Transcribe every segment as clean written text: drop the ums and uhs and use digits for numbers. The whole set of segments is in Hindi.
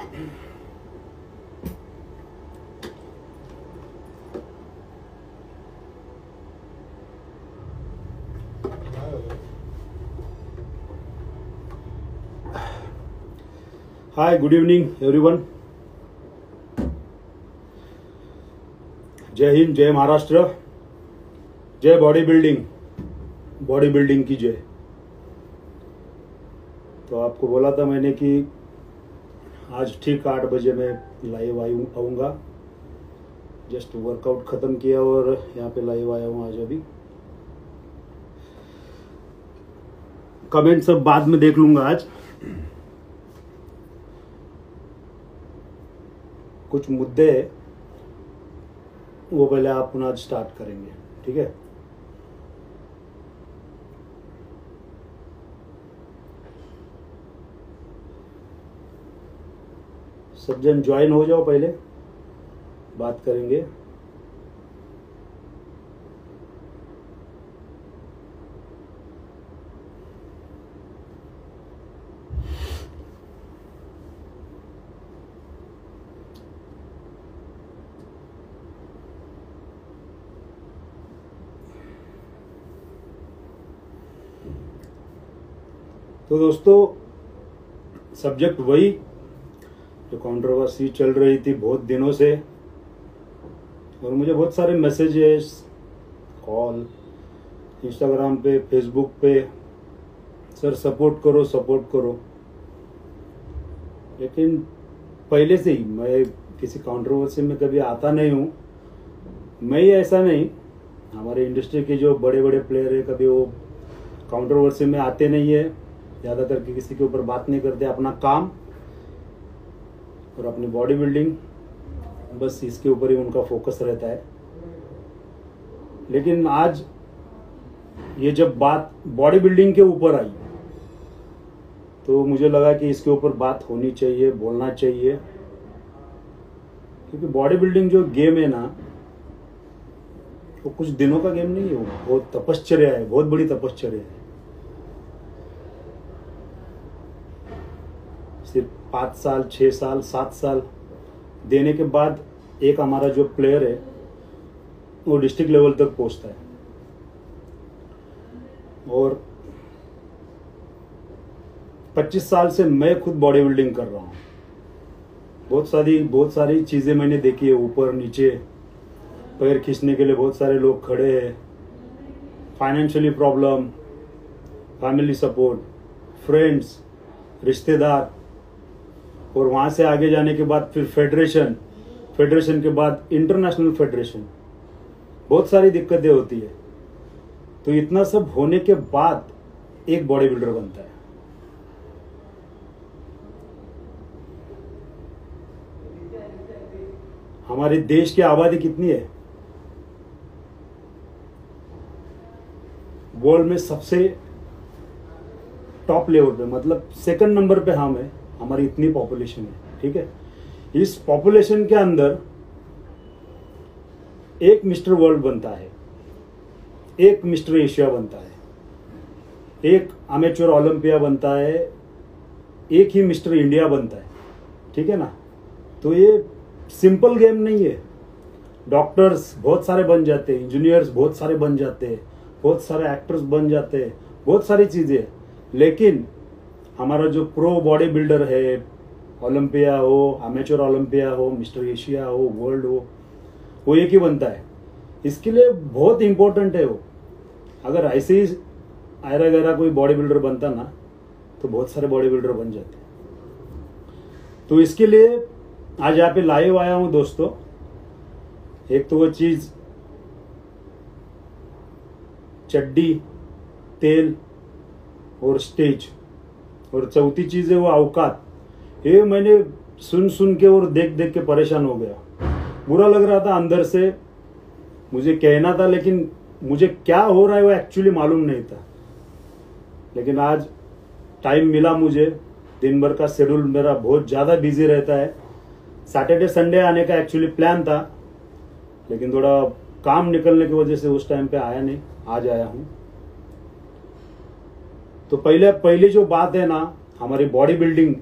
Hi, good evening everyone. जय हिंद, जय महाराष्ट्र, जय बॉडी बिल्डिंग की जय। तो आपको बोला था मैंने कि आज ठीक 8 बजे मैं लाइव आऊँगा। जस्ट वर्कआउट ख़त्म किया और यहाँ पे लाइव आया हूँ आज। अभी कमेंट सब बाद में देख लूँगा। आज कुछ मुद्दे हैं, वो पहले आप आज स्टार्ट करेंगे, ठीक है। सब जन ज्वाइन हो जाओ, पहले बात करेंगे। तो दोस्तों, सब्जेक्ट वही जो कंट्रोवर्सी चल रही थी बहुत दिनों से, और मुझे बहुत सारे मैसेजेस, कॉल, इंस्टाग्राम पे, फेसबुक पे, सर सपोर्ट करो। लेकिन पहले से ही मैं किसी कंट्रोवर्सी में कभी आता नहीं हूँ। मैं ही ऐसा नहीं, हमारे इंडस्ट्री के जो बड़े बड़े प्लेयर है कभी वो कंट्रोवर्सी में आते नहीं है। ज़्यादातर किसी के ऊपर बात नहीं करते, अपना काम और अपनी बॉडी बिल्डिंग, बस इसके ऊपर ही उनका फोकस रहता है। लेकिन आज ये जब बात बॉडी बिल्डिंग के ऊपर आई तो मुझे लगा कि इसके ऊपर बात होनी चाहिए, बोलना चाहिए। क्योंकि बॉडी बिल्डिंग जो गेम है ना, वो कुछ दिनों का गेम नहीं है, वो बहुत तपश्चर्या है, बहुत बड़ी तपश्चर्या है। सिर्फ 5 साल, 6 साल, 7 साल देने के बाद एक हमारा जो प्लेयर है वो डिस्ट्रिक्ट लेवल तक पहुंचता है। और 25 साल से मैं खुद बॉडी बिल्डिंग कर रहा हूँ। बहुत सारी चीज़ें मैंने देखी है। ऊपर नीचे पैर खींचने के लिए बहुत सारे लोग खड़े हैं, financially problem, family support, friends, रिश्तेदार, और वहाँ से आगे जाने के बाद फिर फेडरेशन के बाद इंटरनेशनल फेडरेशन, बहुत सारी दिक्कतें होती है। तो इतना सब होने के बाद एक बॉडी बिल्डर बनता है। हमारे देश की आबादी कितनी है? वर्ल्ड में सबसे टॉप लेवल पे, मतलब सेकंड नंबर पे हम है। हमारी इतनी पॉपुलेशन है, ठीक है। इस पॉपुलेशन के अंदर एक मिस्टर वर्ल्ड बनता है, एक मिस्टर एशिया बनता है, एक अमेच्योर ओलंपिया बनता है, एक ही मिस्टर इंडिया बनता है, ठीक है ना। तो ये सिंपल गेम नहीं है। डॉक्टर्स बहुत सारे बन जाते हैं, इंजीनियर्स बहुत सारे बन जाते हैं, बहुत सारे एक्टर्स बन जाते हैं, बहुत सारी चीजें। लेकिन हमारा जो प्रो बॉडी बिल्डर है, ओलंपिया हो, अमेच्योर ओलंपिया हो, मिस्टर एशिया हो, वर्ल्ड हो, वो एक ही बनता है। इसके लिए बहुत इंपॉर्टेंट है वो। अगर ऐसे ही आयरा गहरा कोई बॉडी बिल्डर बनता ना, तो बहुत सारे बॉडी बिल्डर बन जाते। तो इसके लिए आज यहाँ पे लाइव आया हूँ दोस्तों। एक तो वो चीज चड्डी, तेल और स्टेज, और चौथी चीज है वो औकात। ये मैंने सुन के और देख के परेशान हो गया। बुरा लग रहा था अंदर से, मुझे कहना था, लेकिन मुझे क्या हो रहा है वो एक्चुअली मालूम नहीं था। लेकिन आज टाइम मिला मुझे। दिन भर का शेड्यूल मेरा बहुत ज़्यादा बिजी रहता है। सैटरडे संडे आने का एक्चुअली प्लान था, लेकिन थोड़ा काम निकलने की वजह से उस टाइम पे आया नहीं। आज आया हूँ। तो पहले जो बात है ना, हमारी बॉडी बिल्डिंग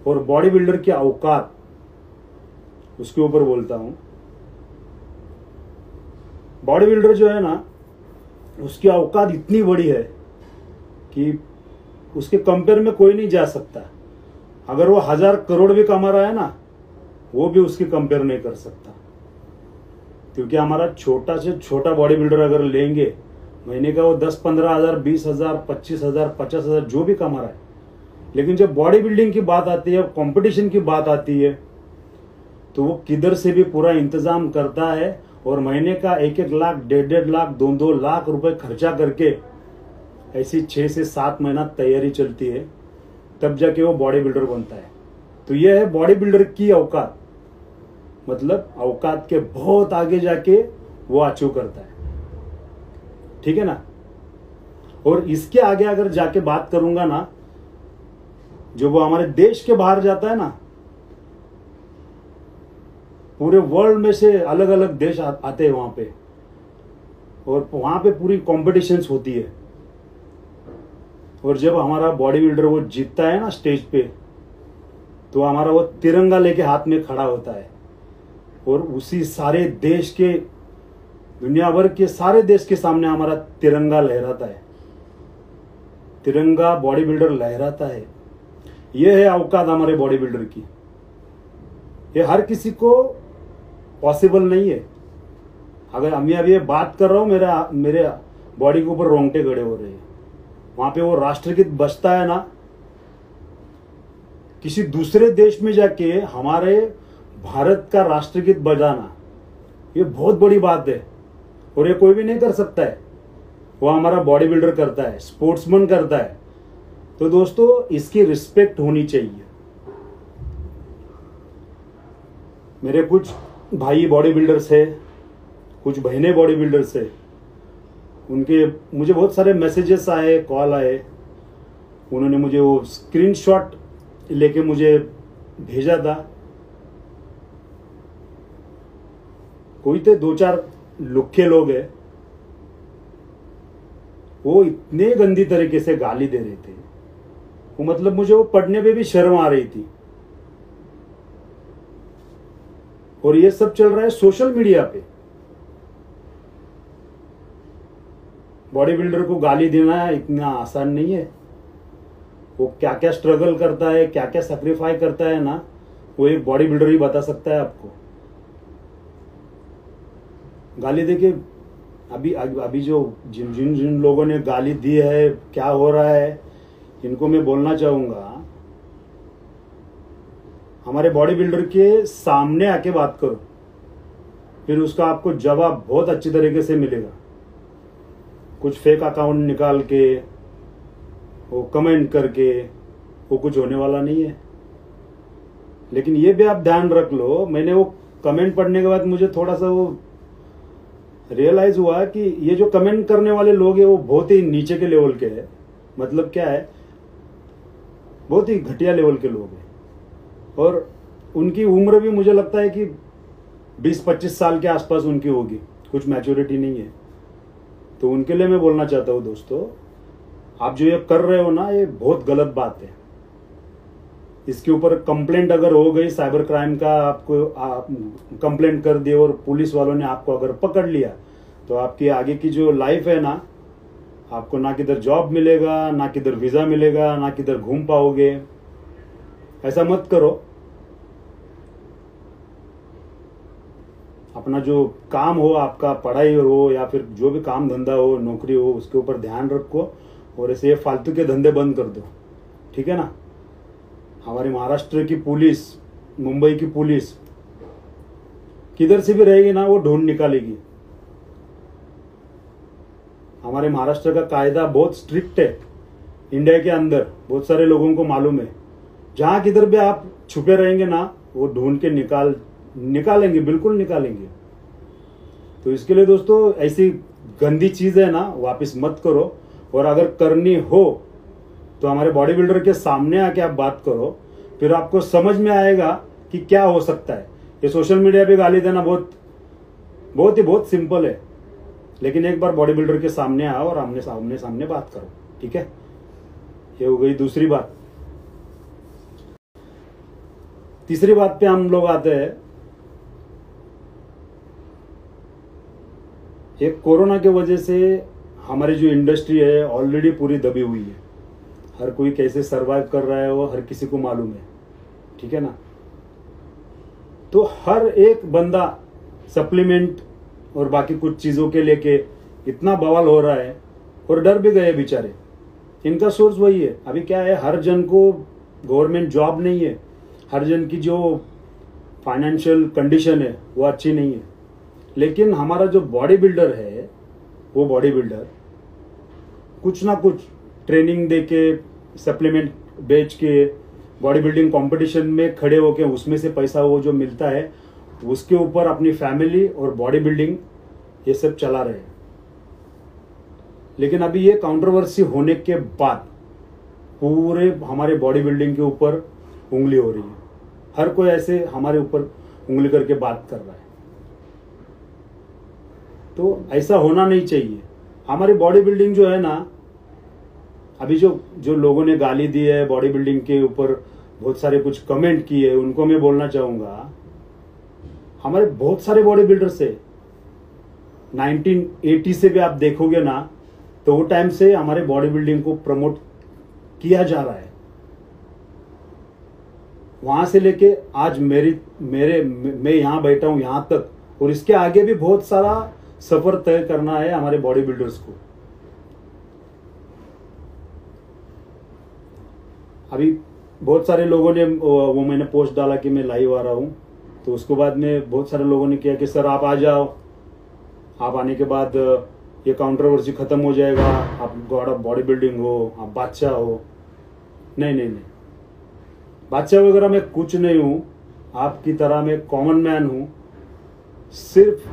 और बॉडी बिल्डर की औकात, उसके ऊपर बोलता हूं। बॉडी बिल्डर जो है ना, उसकी औकात इतनी बड़ी है कि उसके कंपेयर में कोई नहीं जा सकता। अगर वो 1000 करोड़ भी कमा रहा है ना, वो भी उसकी कंपेयर नहीं कर सकता। क्योंकि हमारा छोटा से छोटा बॉडी बिल्डर अगर लेंगे, महीने का वो 10-15 हजार, 20,000, 25,000, 50,000 जो भी कमा रहा है, लेकिन जब बॉडी बिल्डिंग की बात आती है, कंपटीशन की बात आती है, तो वो किधर से भी पूरा इंतजाम करता है और महीने का 1-1 लाख, 1.5 लाख, 2-2 लाख रुपए खर्चा करके ऐसी 6 से 7 महीना तैयारी चलती है, तब जाके वो बॉडी बिल्डर बनता है। तो यह है बॉडी बिल्डर की औकात, मतलब औकात के बहुत आगे जाके वो अचीव करता है, ठीक है ना। और इसके आगे अगर जाके बात करूंगा ना, जो वो हमारे देश के बाहर जाता है ना, पूरे वर्ल्ड में से अलग अलग देश आते हैं वहां पे, और वहां पे पूरी कॉम्पिटिशन्स होती है। और जब हमारा बॉडी बिल्डर वो जीतता है ना स्टेज पे, तो हमारा वो तिरंगा लेके हाथ में खड़ा होता है और उसी सारे देश के, दुनिया भर के सारे देश के सामने हमारा तिरंगा लहराता है। तिरंगा बॉडी बिल्डर लहराता है। यह है औकात हमारे बॉडी बिल्डर की। ये हर किसी को पॉसिबल नहीं है। अगर मैं अभी ये बात कर रहा हूं, मेरे बॉडी के ऊपर रोंगटे खड़े हो रहे हैं। वहां पे वो राष्ट्रगीत बजता है ना, किसी दूसरे देश में जाके हमारे भारत का राष्ट्रगीत बजाना, ये बहुत बड़ी बात है और ये कोई भी नहीं कर सकता है। वो हमारा बॉडी बिल्डर करता है, स्पोर्ट्समैन करता है। तो दोस्तों, इसकी रिस्पेक्ट होनी चाहिए। मेरे कुछ भाई बॉडी बिल्डर्स है, कुछ बहनें बॉडी बिल्डर्स है, उनके मुझे बहुत सारे मैसेजेस आए, कॉल आए। उन्होंने मुझे वो स्क्रीनशॉट लेके मुझे भेजा था। कोई थे 2-4 लुक्खे लोग हैं, वो इतने गंदी तरीके से गाली दे रहे थे, वो मतलब मुझे वो पढ़ने पे भी शर्म आ रही थी। और ये सब चल रहा है सोशल मीडिया पे। बॉडी बिल्डर को गाली देना इतना आसान नहीं है। वो क्या क्या स्ट्रगल करता है, क्या क्या सैक्रिफाई करता है ना, वो एक बॉडी बिल्डर ही बता सकता है आपको। गाली देके अभी जो जिन जिन जिन लोगों ने गाली दी है, क्या हो रहा है, इनको मैं बोलना चाहूंगा, हमारे बॉडी बिल्डर के सामने आके बात करो, फिर उसका आपको जवाब बहुत अच्छी तरीके से मिलेगा। कुछ फेक अकाउंट निकाल के, वो कमेंट करके, वो कुछ होने वाला नहीं है। लेकिन ये भी आप ध्यान रख लो, मैंने वो कमेंट पढ़ने के बाद मुझे थोड़ा सा वो रियलाइज हुआ कि ये जो कमेंट करने वाले लोग हैं वो बहुत ही नीचे के लेवल के हैं। मतलब क्या है, बहुत ही घटिया लेवल के लोग हैं। और उनकी उम्र भी मुझे लगता है कि 20-25 साल के आसपास उनकी होगी, कुछ मैच्योरिटी नहीं है। तो उनके लिए मैं बोलना चाहता हूँ, दोस्तों, आप जो ये कर रहे हो ना, ये बहुत गलत बात है। इसके ऊपर कंप्लेंट अगर हो गई, साइबर क्राइम का आपको कंप्लेंट कर दिए और पुलिस वालों ने आपको अगर पकड़ लिया, तो आपकी आगे की जो लाइफ है ना, आपको ना किधर जॉब मिलेगा, ना किधर वीजा मिलेगा, ना किधर घूम पाओगे। ऐसा मत करो। अपना जो काम हो, आपका पढ़ाई हो या फिर जो भी काम धंधा हो, नौकरी हो, उसके ऊपर ध्यान रखो और ऐसे फालतू के धंधे बंद कर दो, ठीक है ना। हमारी महाराष्ट्र की पुलिस, मुंबई की पुलिस किधर से भी रहेगी ना, वो ढूंढ निकालेगी। हमारे महाराष्ट्र का कायदा बहुत स्ट्रिक्ट है। इंडिया के अंदर बहुत सारे लोगों को मालूम है, जहां किधर भी आप छुपे रहेंगे ना, वो ढूंढ के निकालेंगे, बिल्कुल निकालेंगे। तो इसके लिए दोस्तों, ऐसी गंदी चीज है ना, वापस मत करो। और अगर करनी हो तो हमारे बॉडी बिल्डर के सामने आके आप बात करो, फिर आपको समझ में आएगा कि क्या हो सकता है। ये सोशल मीडिया पे गाली देना बहुत सिंपल है, लेकिन एक बार बॉडी बिल्डर के सामने आओ और आमने सामने बात करो, ठीक है। ये हो गई दूसरी बात। तीसरी बात पे हम लोग आते हैं, एक कोरोना के वजह से हमारी जो इंडस्ट्री है ऑलरेडी पूरी दबी हुई है। हर कोई कैसे सरवाइव कर रहा है वो हर किसी को मालूम है, ठीक है ना। तो हर एक बंदा सप्लीमेंट और बाकी कुछ चीज़ों के लेके इतना बवाल हो रहा है और डर भी गए बेचारे। इनका सोर्स वही है। अभी क्या है, हर जन को गवर्नमेंट जॉब नहीं है, हर जन की जो फाइनेंशियल कंडीशन है वो अच्छी नहीं है। लेकिन हमारा जो बॉडी बिल्डर है वो बॉडी बिल्डर कुछ ना कुछ ट्रेनिंग दे के सप्लीमेंट बेच के बॉडी बिल्डिंग कंपटीशन में खड़े होके उसमें से पैसा वो जो मिलता है उसके ऊपर अपनी फैमिली और बॉडी बिल्डिंग ये सब चला रहे हैं। लेकिन अभी ये कंट्रोवर्सी होने के बाद पूरे हमारे बॉडी बिल्डिंग के ऊपर उंगली हो रही है। हर कोई ऐसे हमारे ऊपर उंगली करके बात कर रहा है। तो ऐसा होना नहीं चाहिए। हमारी बॉडी बिल्डिंग जो है ना, अभी जो लोगों ने गाली दी है बॉडी बिल्डिंग के ऊपर, बहुत सारे कुछ कमेंट किए, उनको मैं बोलना चाहूंगा, हमारे बहुत सारे बॉडी बिल्डर्स है 1980 से भी आप देखोगे ना, तो वो टाइम से हमारे बॉडी बिल्डिंग को प्रमोट किया जा रहा है। वहां से लेके आज मैं यहां बैठा हूं यहां तक, और इसके आगे भी बहुत सारा सफर तय करना है हमारे बॉडी बिल्डर्स को। अभी बहुत सारे लोगों ने वो मैंने पोस्ट डाला कि मैं लाइव आ रहा हूं, तो उसके बाद में बहुत सारे लोगों ने किया कि सर आप आ जाओ, आप आने के बाद ये कंट्रोवर्सी खत्म हो जाएगा, आप गॉड ऑफ बॉडी बिल्डिंग हो, आप बादशाह हो। नहीं नहीं नहीं, बादशाह वगैरह मैं कुछ नहीं हूं, आपकी तरह मैं कॉमन मैन हूं। सिर्फ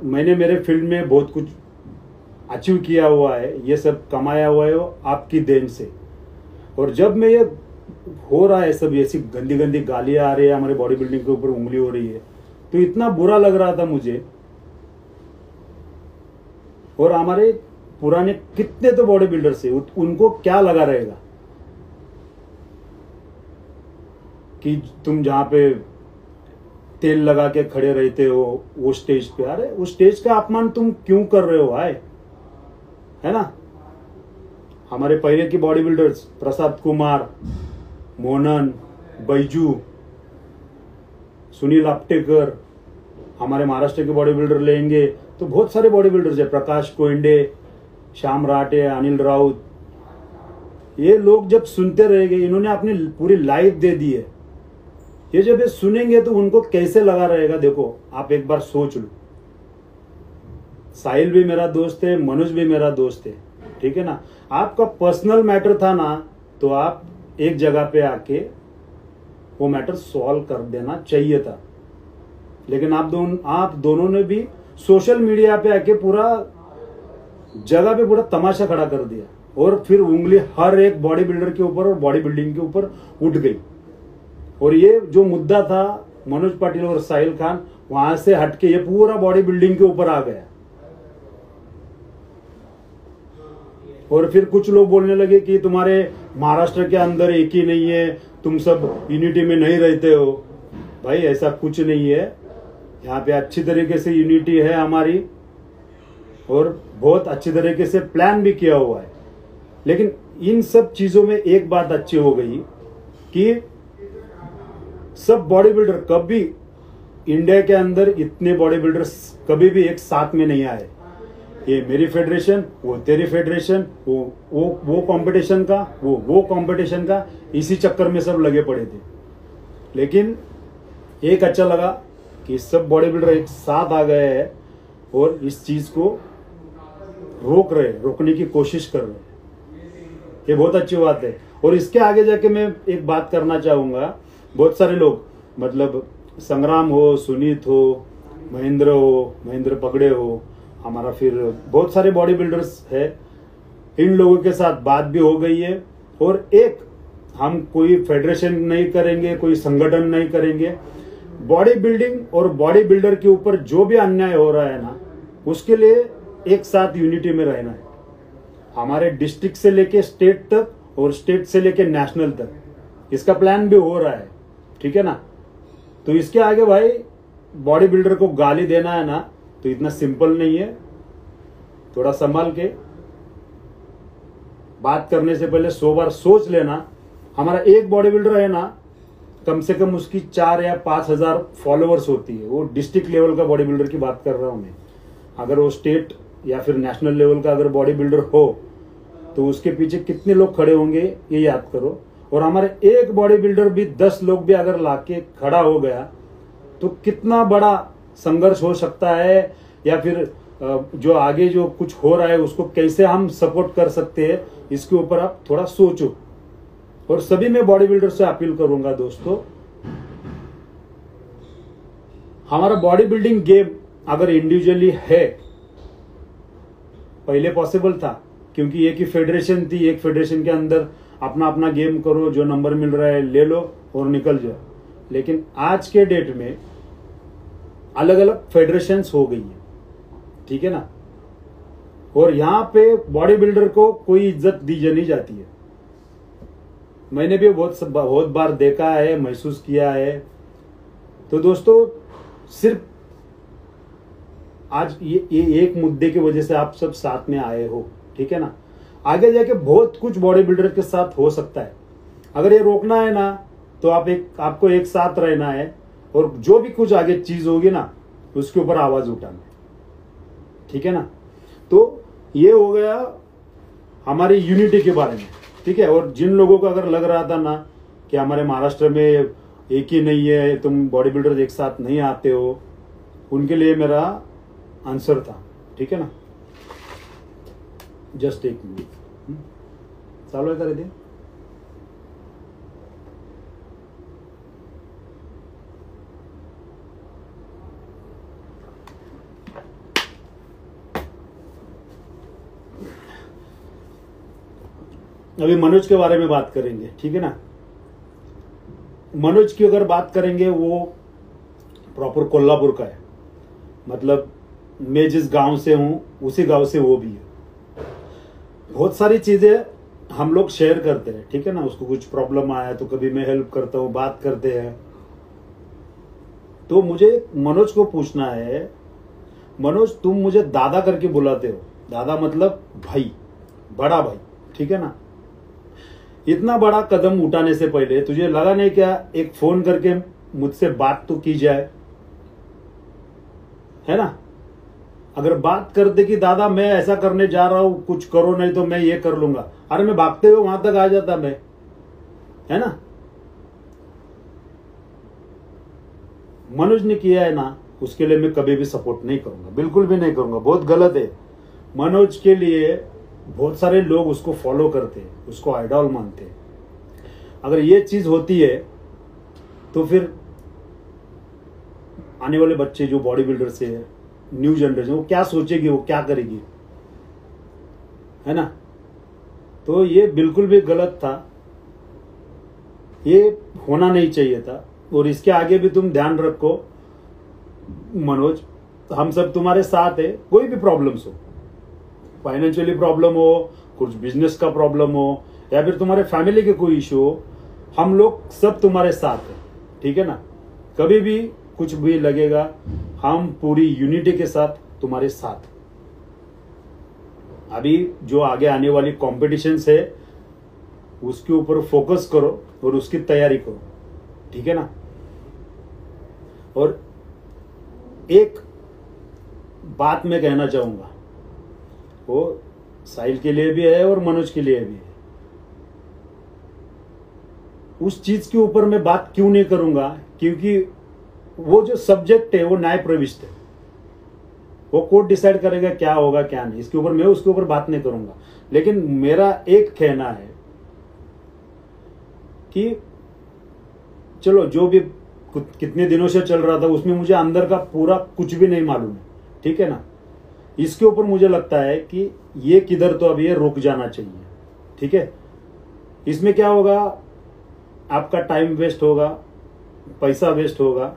मैंने मेरे फील्ड में बहुत कुछ अचीव किया हुआ है, ये सब कमाया हुआ है आपकी देन से। और जब मैं ये हो रहा है सब, ऐसी गंदी गंदी गालियां आ रही है, हमारे बॉडी बिल्डिंग के ऊपर उंगली हो रही है, तो इतना बुरा लग रहा था मुझे। और हमारे पुराने कितने तो बॉडी बिल्डर्स है, उनको क्या लगा रहेगा कि तुम जहां पे तेल लगा के खड़े रहते हो वो स्टेज पे, अरे उस स्टेज का अपमान तुम क्यों कर रहे हो भाई, है ना। हमारे पहले की बॉडी बिल्डर्स प्रसाद कुमार, मोहनन, बैजू, सुनील अपटेकर, हमारे महाराष्ट्र के बॉडी बिल्डर लेंगे तो बहुत सारे बॉडी बिल्डर्स है, प्रकाश कोइंडे, श्याम राठे, अनिल राउत। ये लोग जब सुनते रहेंगे, इन्होंने अपनी पूरी लाइफ दे दी है, ये जब ये सुनेंगे तो उनको कैसे लगा रहेगा, देखो आप एक बार सोच लो। साहिल भी मेरा दोस्त है, मनोज भी मेरा दोस्त है, ठीक है ना। आपका पर्सनल मैटर था ना, तो आप एक जगह पे आके वो मैटर सॉल्व कर देना चाहिए था। लेकिन आप दोनों ने भी सोशल मीडिया पे आके पूरा जगह पे पूरा तमाशा खड़ा कर दिया, और फिर उंगली हर एक बॉडी बिल्डर के ऊपर और बॉडी बिल्डिंग के ऊपर उठ गई। और ये जो मुद्दा था मनोज पाटिल और साहिल खान, वहां से हटके ये पूरा बॉडी बिल्डिंग के ऊपर आ गया। और फिर कुछ लोग बोलने लगे कि तुम्हारे महाराष्ट्र के अंदर एक ही नहीं है, तुम सब यूनिटी में नहीं रहते हो। भाई ऐसा कुछ नहीं है, यहाँ पे अच्छी तरीके से यूनिटी है हमारी, और बहुत अच्छी तरीके से प्लान भी किया हुआ है। लेकिन इन सब चीजों में एक बात अच्छी हो गई कि सब बॉडी बिल्डर, कभी इंडिया के अंदर इतने बॉडी बिल्डर्स कभी भी एक साथ में नहीं आए। ये मेरी फेडरेशन, वो तेरी फेडरेशन, वो कंपटीशन का, वो कंपटीशन का, इसी चक्कर में सब लगे पड़े थे। लेकिन एक अच्छा लगा कि सब बॉडी बिल्डर एक साथ आ गए हैं और इस चीज को रोकने की कोशिश कर रहे हैं। ये बहुत अच्छी बात है। और इसके आगे जाके मैं एक बात करना चाहूंगा, बहुत सारे लोग, मतलब संग्राम हो, सुनीत हो, महेंद्र पगड़े हो, हमारा फिर बहुत सारे बॉडी बिल्डर्स है, इन लोगों के साथ बात भी हो गई है। और एक हम कोई फेडरेशन नहीं करेंगे, कोई संगठन नहीं करेंगे, बॉडी बिल्डिंग और बॉडी बिल्डर के ऊपर जो भी अन्याय हो रहा है ना, उसके लिए एक साथ यूनिटी में रहना है। हमारे डिस्ट्रिक्ट से लेके स्टेट तक और स्टेट से लेके नेशनल तक इसका प्लान भी हो रहा है। ठीक है ना। तो इसके आगे भाई बॉडी बिल्डर को गाली देना है ना, तो इतना सिंपल नहीं है। थोड़ा संभाल के बात करने से पहले 100 बार सोच लेना। हमारा एक बॉडी बिल्डर है ना, कम से कम उसकी 4 या 5,000 फॉलोअर्स होती है। वो डिस्ट्रिक्ट लेवल का बॉडी बिल्डर की बात कर रहा हूं मैं। अगर वो स्टेट या फिर नेशनल लेवल का अगर बॉडी बिल्डर हो तो उसके पीछे कितने लोग खड़े होंगे ये याद करो। और हमारे एक बॉडी बिल्डर भी 10 लोग भी अगर लाके खड़ा हो गया तो कितना बड़ा संघर्ष हो सकता है, या फिर जो आगे जो कुछ हो रहा है उसको कैसे हम सपोर्ट कर सकते हैं, इसके ऊपर आप थोड़ा सोचो। और सभी मैं बॉडी बिल्डर से अपील करूंगा दोस्तों, हमारा बॉडी बिल्डिंग गेम अगर इंडिविजुअली है, पहले पॉसिबल था क्योंकि एक ही फेडरेशन थी, एक फेडरेशन के अंदर अपना अपना गेम करो, जो नंबर मिल रहा है ले लो और निकल जाओ। लेकिन आज के डेट में अलग अलग फेडरेशंस हो गई है, ठीक है ना। और यहां पे बॉडी बिल्डर को कोई इज्जत दी नहीं जाती है। मैंने भी बहुत बार देखा है, महसूस किया है। तो दोस्तों सिर्फ आज ये एक मुद्दे की वजह से आप सब साथ में आए हो, ठीक है ना। आगे जाके बहुत कुछ बॉडी बिल्डर के साथ हो सकता है। अगर ये रोकना है ना तो आपको एक साथ रहना है, और जो भी कुछ आगे चीज होगी ना उसके ऊपर आवाज उठाना, ठीक है ना। तो ये हो गया हमारी यूनिटी के बारे में, ठीक है। और जिन लोगों को अगर लग रहा था ना कि हमारे महाराष्ट्र में एक ही नहीं है, तुम बॉडी बिल्डर एक साथ नहीं आते हो, उनके लिए मेरा आंसर था, ठीक है ना। जस्ट एक मिनट चालू कर दे। अभी मनोज के बारे में बात करेंगे, ठीक है ना। मनोज की अगर बात करेंगे, वो प्रॉपर कोल्हापुर का है। मतलब मैं जिस गांव से हूं उसी गांव से वो भी है। बहुत सारी चीजें हम लोग शेयर करते हैं, ठीक है ना। उसको कुछ प्रॉब्लम आया तो कभी मैं हेल्प करता हूं, बात करते हैं। तो मुझे मनोज को पूछना है, मनोज तुम मुझे दादा करके बुलाते हो, दादा मतलब भाई, बड़ा भाई, ठीक है ना। इतना बड़ा कदम उठाने से पहले तुझे लगा नहीं क्या एक फोन करके मुझसे बात तो की जाए, है ना। अगर बात करते कि दादा मैं ऐसा करने जा रहा हूं, कुछ करो नहीं तो मैं ये कर लूंगा, अरे मैं भागते हुए वहां तक आ जाता मैं, है ना। मनोज ने किया है ना, उसके लिए मैं कभी भी सपोर्ट नहीं करूंगा, बिल्कुल भी नहीं करूंगा। बहुत गलत है। मनोज के लिए बहुत सारे लोग उसको फॉलो करते हैं, उसको आइडॉल मानते हैं। अगर ये चीज होती है तो फिर आने वाले बच्चे जो बॉडी बिल्डर से है, न्यू जनरेशन, वो क्या सोचेगी, वो क्या करेगी, है ना। तो ये बिल्कुल भी गलत था, ये होना नहीं चाहिए था। और इसके आगे भी तुम ध्यान रखो मनोज, हम सब तुम्हारे साथ है। कोई भी प्रॉब्लम्स हो, फाइनेंशियली प्रॉब्लम हो, कुछ बिजनेस का प्रॉब्लम हो, या फिर तुम्हारे फैमिली के कोई इशू हो, हम लोग सब तुम्हारे साथ है, ठीक है ना। कभी भी कुछ भी लगेगा, हम पूरी यूनिटी के साथ तुम्हारे साथ। अभी जो आगे आने वाली कॉम्पिटिशन्स है उसके ऊपर फोकस करो और उसकी तैयारी करो, ठीक है ना। और एक बात मैं कहना चाहूंगा, वो साहिल के लिए भी है और मनोज के लिए भी है। उस चीज के ऊपर मैं बात क्यों नहीं करूंगा, क्योंकि वो जो सब्जेक्ट है वो न्याय प्रविष्ट है। वो कोर्ट डिसाइड करेगा क्या होगा क्या नहीं, इसके ऊपर मैं उसके ऊपर बात नहीं करूंगा। लेकिन मेरा एक कहना है कि चलो जो भी कितने दिनों से चल रहा था उसमें मुझे अंदर का पूरा कुछ भी नहीं मालूम है, ठीक है ना। इसके ऊपर मुझे लगता है कि ये किधर तो अब ये रुक जाना चाहिए, ठीक है। इसमें क्या होगा, आपका टाइम वेस्ट होगा, पैसा वेस्ट होगा।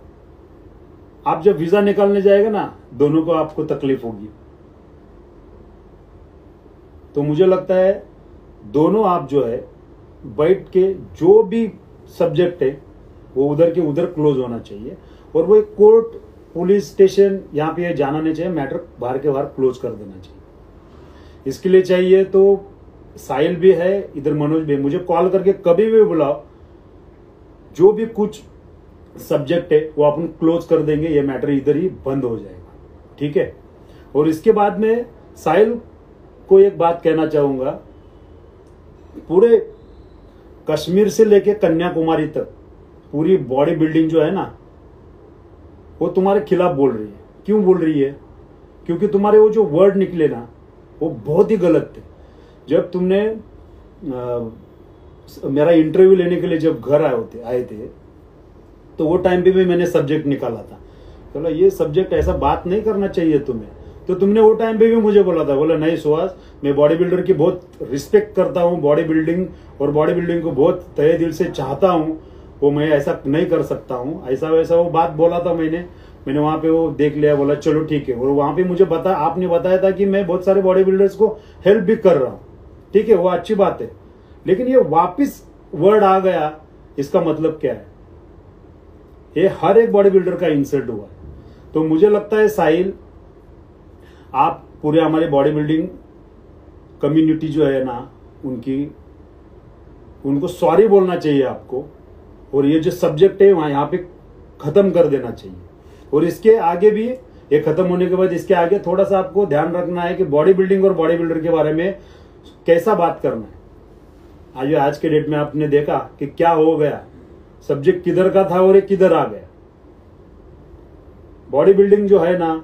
आप जब वीजा निकालने जाएगा ना, दोनों को आपको तकलीफ होगी। तो मुझे लगता है दोनों आप जो है बैठ के जो भी सब्जेक्ट है वो उधर के उधर क्लोज होना चाहिए, और वो एक कोर्ट पुलिस स्टेशन यहाँ पे जाना नहीं चाहिए, मैटर बाहर के बाहर क्लोज कर देना चाहिए। इसके लिए चाहिए तो साहिल भी है इधर, मनोज भी, मुझे कॉल करके कभी भी बुलाओ, जो भी कुछ सब्जेक्ट है वो अपन क्लोज कर देंगे, ये मैटर इधर ही बंद हो जाएगा, ठीक है। और इसके बाद में साहिल को एक बात कहना चाहूंगा, पूरे कश्मीर से लेके कन्याकुमारी तक पूरी बॉडी बिल्डिंग जो है ना, वो तुम्हारे खिलाफ बोल रही है। क्यों बोल रही है? क्योंकि तुम्हारे वो जो वर्ड निकले ना, वो बहुत ही गलत थे। जब तुमने मेरा इंटरव्यू लेने के लिए जब घर आए थे, तो वो टाइम पे भी मैंने सब्जेक्ट निकाला था, बोला ये सब्जेक्ट ऐसा बात नहीं करना चाहिए तुम्हें। तो तुमने वो टाइम पे भी मुझे बोला था, बोला नहीं सुहास, मैं बॉडी बिल्डर की बहुत रिस्पेक्ट करता हूँ, बॉडी बिल्डिंग और बॉडी बिल्डिंग को बहुत तहे दिल से चाहता हूँ, वो मैं ऐसा नहीं कर सकता हूँ, ऐसा वैसा वो बात बोला था मैंने वहां पे वो देख लिया, बोला चलो ठीक है। और वहां पे मुझे आपने बताया था कि मैं बहुत सारे बॉडी बिल्डर्स को हेल्प भी कर रहा हूँ, ठीक है, वो अच्छी बात है। लेकिन ये वापिस वर्ड आ गया, इसका मतलब क्या है? ये हर एक बॉडी बिल्डर का इंसल्ट हुआ है। तो मुझे लगता है साहिल, आप पूरे हमारे बॉडी बिल्डिंग कम्युनिटी जो है ना, उनको सॉरी बोलना चाहिए आपको, और ये जो सब्जेक्ट है वहां यहाँ पे खत्म कर देना चाहिए। और इसके आगे भी, ये खत्म होने के बाद इसके आगे थोड़ा सा आपको ध्यान रखना है कि बॉडी बिल्डिंग और बॉडी बिल्डर के बारे में कैसा बात करना है। आज के डेट में आपने देखा कि क्या हो गया, सब्जेक्ट किधर का था और ये किधर आ गया। बॉडी बिल्डिंग जो है ना,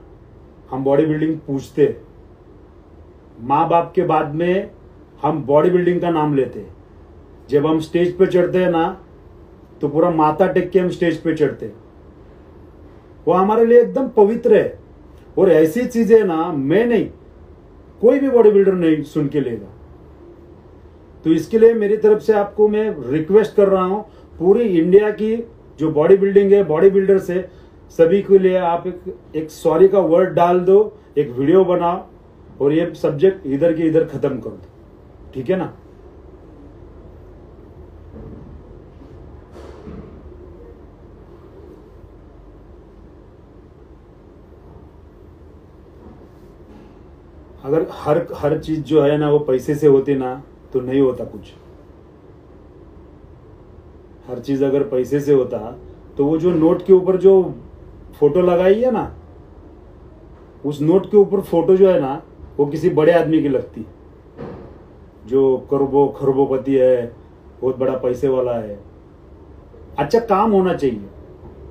हम बॉडी बिल्डिंग पूछते, माँ बाप के बाद में हम बॉडी बिल्डिंग का नाम लेते। जब हम स्टेज पे चढ़ते हैं ना, तो पूरा माथा टेक के हम स्टेज पे चढ़ते, वो हमारे लिए एकदम पवित्र है। और ऐसी चीजें ना, मैं नहीं, कोई भी बॉडी बिल्डर नहीं सुन के लेगा। तो इसके लिए मेरी तरफ से आपको मैं रिक्वेस्ट कर रहा हूं, पूरी इंडिया की जो बॉडी बिल्डिंग है, बॉडी बिल्डर्स है, सभी के लिए आप एक सॉरी का वर्ड डाल दो, एक वीडियो बनाओ, और ये सब्जेक्ट इधर के इधर खत्म कर दो, ठीक है ना। अगर हर चीज जो है ना वो पैसे से होती ना, तो नहीं होता कुछ। हर चीज अगर पैसे से होता, तो वो जो नोट के ऊपर जो फोटो लगाई है ना, उस नोट के ऊपर फोटो जो है ना, वो किसी बड़े आदमी की लगती, जो खरबोपति है, बहुत बड़ा पैसे वाला है। अच्छा काम होना चाहिए,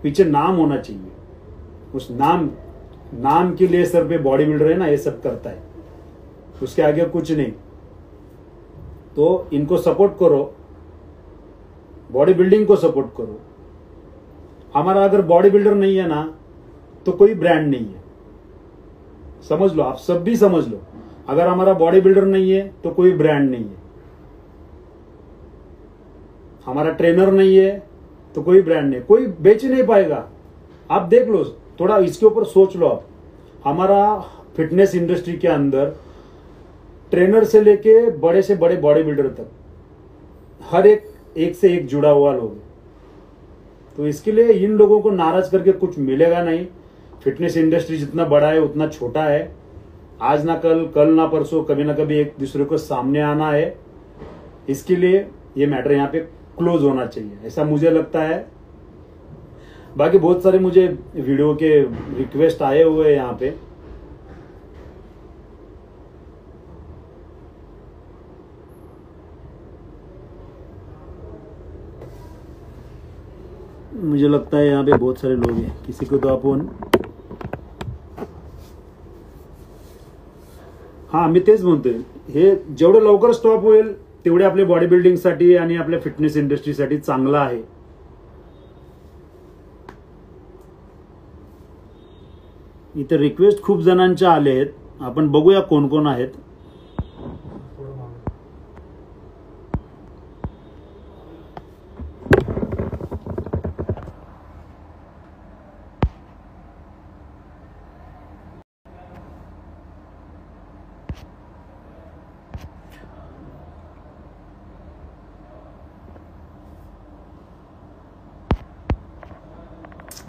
पीछे नाम होना चाहिए, उस नाम के लिए सर पे बॉडी बिल्डर है ना, ये सब करता है, उसके आगे कुछ नहीं। तो इनको सपोर्ट करो, बॉडी बिल्डिंग को सपोर्ट करो। हमारा अगर बॉडी बिल्डर नहीं है ना, तो कोई ब्रांड नहीं है, समझ लो, आप सब भी समझ लो। अगर हमारा बॉडी बिल्डर नहीं है तो कोई ब्रांड नहीं है, हमारा ट्रेनर नहीं है तो कोई ब्रांड नहीं, कोई बेच नहीं पाएगा। आप देख लो, थोड़ा इसके ऊपर सोच लो आप। हमारा फिटनेस इंडस्ट्री के अंदर ट्रेनर से लेके बड़े से बड़े बॉडी बिल्डर तक, हर एक से एक जुड़ा हुआ लोग है। तो इसके लिए इन लोगों को नाराज करके कुछ मिलेगा नहीं। फिटनेस इंडस्ट्री जितना बड़ा है उतना छोटा है। आज ना कल ना परसों, कभी ना कभी एक दूसरे को सामने आना है। इसके लिए ये मैटर यहाँ पे क्लोज होना चाहिए, ऐसा मुझे लगता है। बाकी बहुत सारे मुझे वीडियो के रिक्वेस्ट आए हुए हैं यहाँ पे। मुझे लगता है यहाँ पे बहुत सारे लोग हैं, किसी को तो आपण, हाँ मी तेच म्हणतोय, हे जेवढं लवकर स्टॉप होईल तेवढे आपल्या बॉडी बिल्डिंगसाठी आणि आपल्या फिटनेस इंडस्ट्रीसाठी चांगलं आहे। इथे रिक्वेस्ट खूप जणांच्या आले आहेत, आपण बघूया कोण कोण आहेत।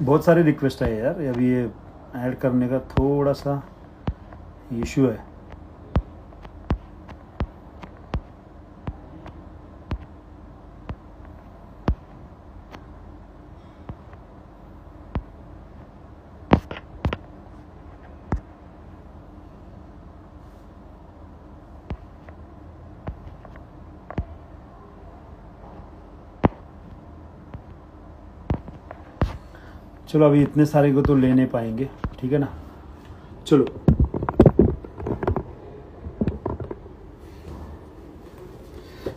बहुत सारी रिक्वेस्ट है यार, अभी ये ऐड करने का थोड़ा सा इशू है। चलो अभी इतने सारे को तो ले नहीं पाएंगे, ठीक है ना। चलो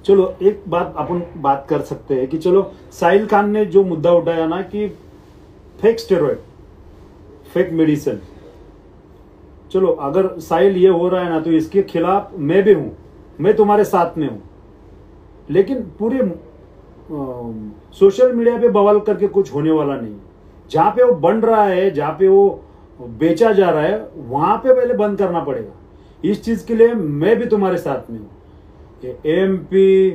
चलो एक बात अपन बात कर सकते हैं कि चलो साहिल खान ने जो मुद्दा उठाया ना कि फेक स्टेरॉइड, फेक मेडिसिन, चलो अगर साहिल ये हो रहा है ना तो इसके खिलाफ मैं भी हूं, मैं तुम्हारे साथ में हूं, लेकिन पूरे सोशल मीडिया पे बवाल करके कुछ होने वाला नहीं। जहां पे वो बन रहा है, जहां पे वो बेचा जा रहा है, वहां पे पहले बंद करना पड़ेगा। इस चीज के लिए मैं भी तुम्हारे साथ में हूं। एएमपी,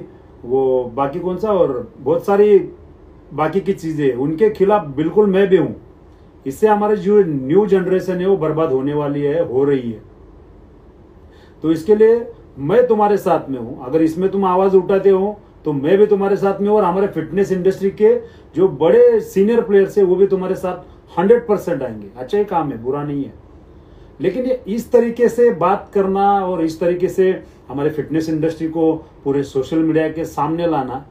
वो बाकी कौन सा और बहुत सारी बाकी की चीजें, उनके खिलाफ बिल्कुल मैं भी हूं। इससे हमारी जो न्यू जनरेशन है वो बर्बाद होने वाली है, हो रही है। तो इसके लिए मैं तुम्हारे साथ में हूं। अगर इसमें तुम आवाज उठाते हो तो मैं भी तुम्हारे साथ में हूं, और हमारे फिटनेस इंडस्ट्री के जो बड़े सीनियर प्लेयर्स है वो भी तुम्हारे साथ 100% आएंगे। अच्छा ही काम है, बुरा नहीं है, लेकिन ये इस तरीके से बात करना और इस तरीके से हमारे फिटनेस इंडस्ट्री को पूरे सोशल मीडिया के सामने लाना,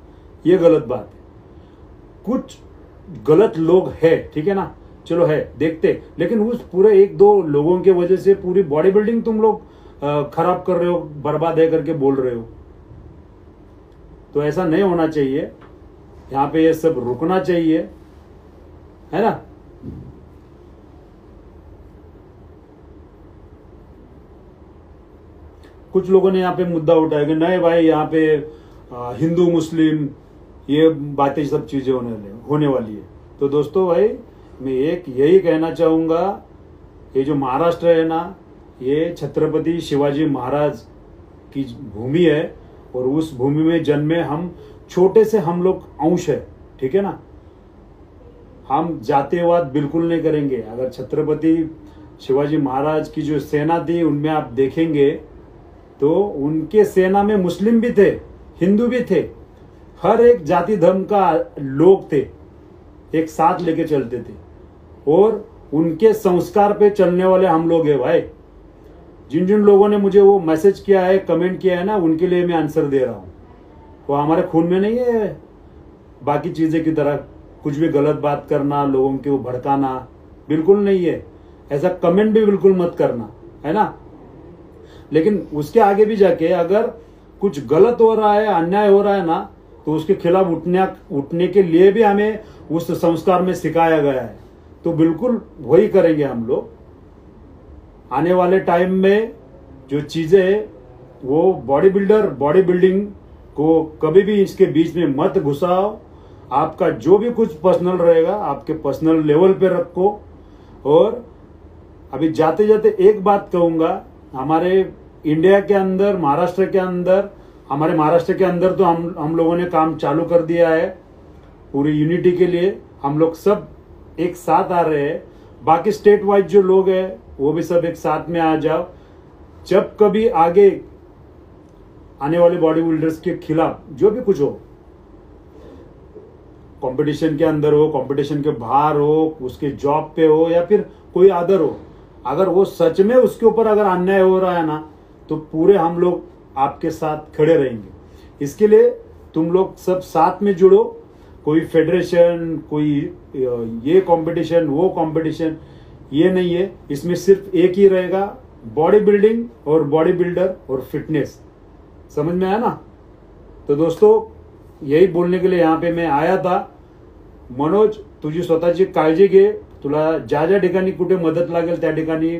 ये गलत बात है। कुछ गलत लोग है, ठीक है ना, चलो है, देखते, लेकिन उस पूरे 1-2 लोगों के वजह से पूरी बॉडी बिल्डिंग तुम लोग खराब कर रहे हो, बर्बाद है करके बोल रहे हो। तो ऐसा नहीं होना चाहिए, यहां पे ये सब रुकना चाहिए, है ना। कुछ लोगों ने यहाँ पे मुद्दा उठाया कि नहीं भाई यहाँ पे हिंदू मुस्लिम ये बातें सब चीजें होने वाली है। तो दोस्तों भाई मैं एक यही कहना चाहूंगा, ये जो महाराष्ट्र है ना, ये छत्रपति शिवाजी महाराज की भूमि है, और उस भूमि में जन्मे हम छोटे से हम लोग अंश है, ठीक है ना। हम जातिवाद बिल्कुल नहीं करेंगे। अगर छत्रपति शिवाजी महाराज की जो सेना थी उनमें आप देखेंगे तो उनके सेना में मुस्लिम भी थे, हिंदू भी थे, हर एक जाति धर्म का लोग थे, एक साथ लेके चलते थे, और उनके संस्कार पे चलने वाले हम लोग हैं भाई। जिन जिन लोगों ने मुझे वो मैसेज किया है, कमेंट किया है ना, उनके लिए मैं आंसर दे रहा हूं। वो हमारे खून में नहीं है बाकी चीजें की तरह कुछ भी गलत बात करना, लोगों को भड़काना, बिल्कुल नहीं है। ऐसा कमेंट भी बिल्कुल मत करना, है ना। लेकिन उसके आगे भी जाके अगर कुछ गलत हो रहा है, अन्याय हो रहा है ना, तो उसके खिलाफ उठने के लिए भी हमें उस संस्कार में सिखाया गया है। तो बिल्कुल वही करेंगे हम लोग। आने वाले टाइम में जो चीजें है वो बॉडी बिल्डिंग को कभी भी इसके बीच में मत घुसाओ। आपका जो भी कुछ पर्सनल रहेगा आपके पर्सनल लेवल पे रखो। और अभी जाते जाते एक बात कहूंगा, हमारे इंडिया के अंदर, महाराष्ट्र के अंदर, हमारे महाराष्ट्र के अंदर तो हम लोगों ने काम चालू कर दिया है पूरी यूनिटी के लिए। हम लोग सब एक साथ आ रहे हैं। बाकी स्टेट वाइज जो लोग हैं वो भी सब एक साथ में आ जाओ। जब कभी आगे आने वाले बॉडी बिल्डर्स के खिलाफ जो भी कुछ हो, कंपटीशन के अंदर हो, कंपटीशन के बाहर हो, उसके जॉब पे हो या फिर कोई अदर हो, अगर वो सच में उसके ऊपर अगर अन्याय हो रहा है ना, तो पूरे हम लोग आपके साथ खड़े रहेंगे। इसके लिए तुम लोग सब साथ में जुड़ो। कोई फेडरेशन, कोई ये कंपटीशन, वो कंपटीशन, ये नहीं है। इसमें सिर्फ एक ही रहेगा, बॉडी बिल्डिंग और बॉडी बिल्डर और फिटनेस। समझ में आया ना। तो दोस्तों यही बोलने के लिए यहाँ पे मैं आया था। मनोज, तुझी स्वतःची काळजी घे। तुला ज्या ज्या ठिकाणी कुठे मदत लागेल त्या ठिकाणी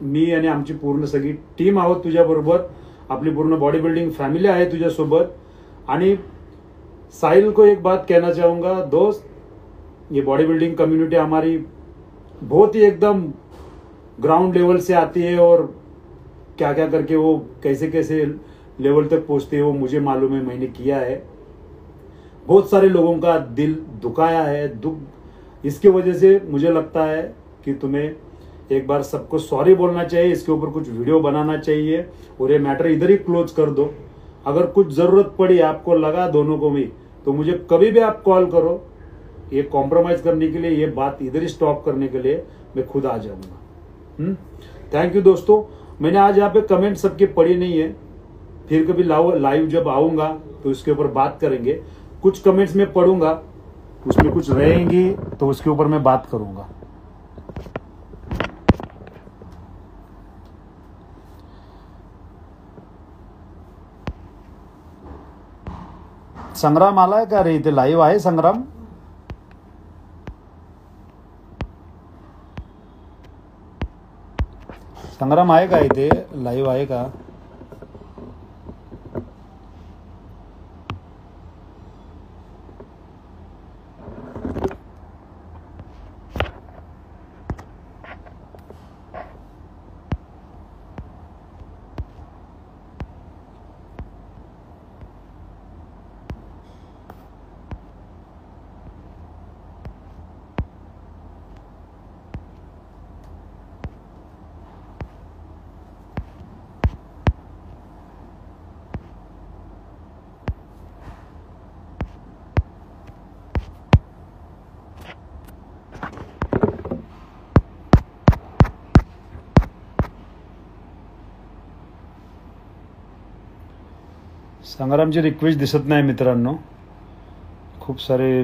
मी आणि आमची पूर्ण सगळी टीम आहोत तुझ्याबरोबर। आपली पूर्ण बॉडी बिल्डिंग फॅमिली आहे तुझ्यासोबत। आणि साहिल को एक बात कहना चाहूंगा, दोस्त, ये बॉडी बिल्डिंग कम्युनिटी हमारी बहुत ही एकदम ग्राउंड लेवल से आती है, और क्या क्या करके वो कैसे कैसे लेवल तक पहुंचती है वो मुझे मालूम है, मैंने किया है। बहुत सारे लोगों का दिल दुखाया है, दुख इसके वजह से मुझे लगता है कि तुम्हें एक बार सबको सॉरी बोलना चाहिए, इसके ऊपर कुछ वीडियो बनाना चाहिए और ये मैटर इधर ही क्लोज कर दो। अगर कुछ जरूरत पड़ी, आपको लगा दोनों को भी, तो मुझे कभी भी आप कॉल करो। ये कॉम्प्रोमाइज करने के लिए, ये बात इधर ही स्टॉप करने के लिए मैं खुद आ जाऊंगा। थैंक यू दोस्तों। मैंने आज यहाँ पे कमेंट सबके पढ़ी नहीं है, फिर कभी लाइव जब आऊंगा तो इसके ऊपर बात करेंगे। कुछ कमेंट्स में पढ़ूंगा, उसमें कुछ रहेंगी तो उसके ऊपर मैं बात करूंगा। संग्राम आलाय का रे, इथे लाईव्ह आहे संग्राम? संग्राम आहे का इथे? लाईव्ह आहे का? संग्रामची रिक्वेस्ट दिसत नाही मित्रांनो, खूप सारे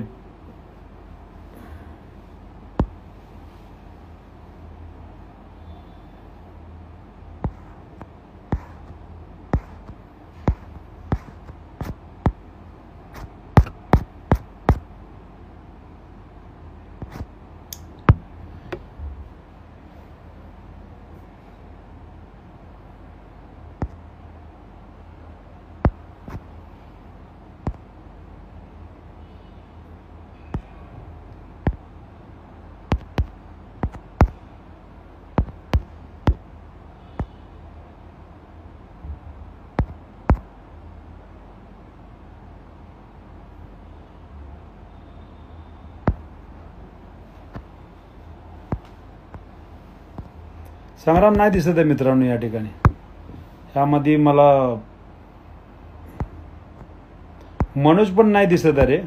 संग्राम नाही दिसत आहे मित्रांनो या ठिकाणी। ह्यामध्ये मला मनोज पण नाही दिसत आहे रे।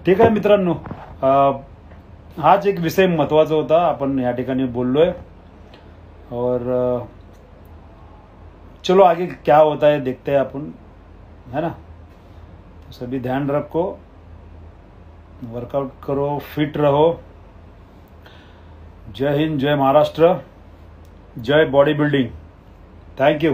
ठीक आहे मित्रांनो, हाच एक विषय महत्वाचा होता, आपण या ठिकाणी बोललोय और चलो आगे क्या होता है देखते हैं अपन, है ना। तो सभी ध्यान रखो, वर्कआउट करो, फिट रहो। जय हिंद, जय महाराष्ट्र, जय बॉडी बिल्डिंग। Thank you.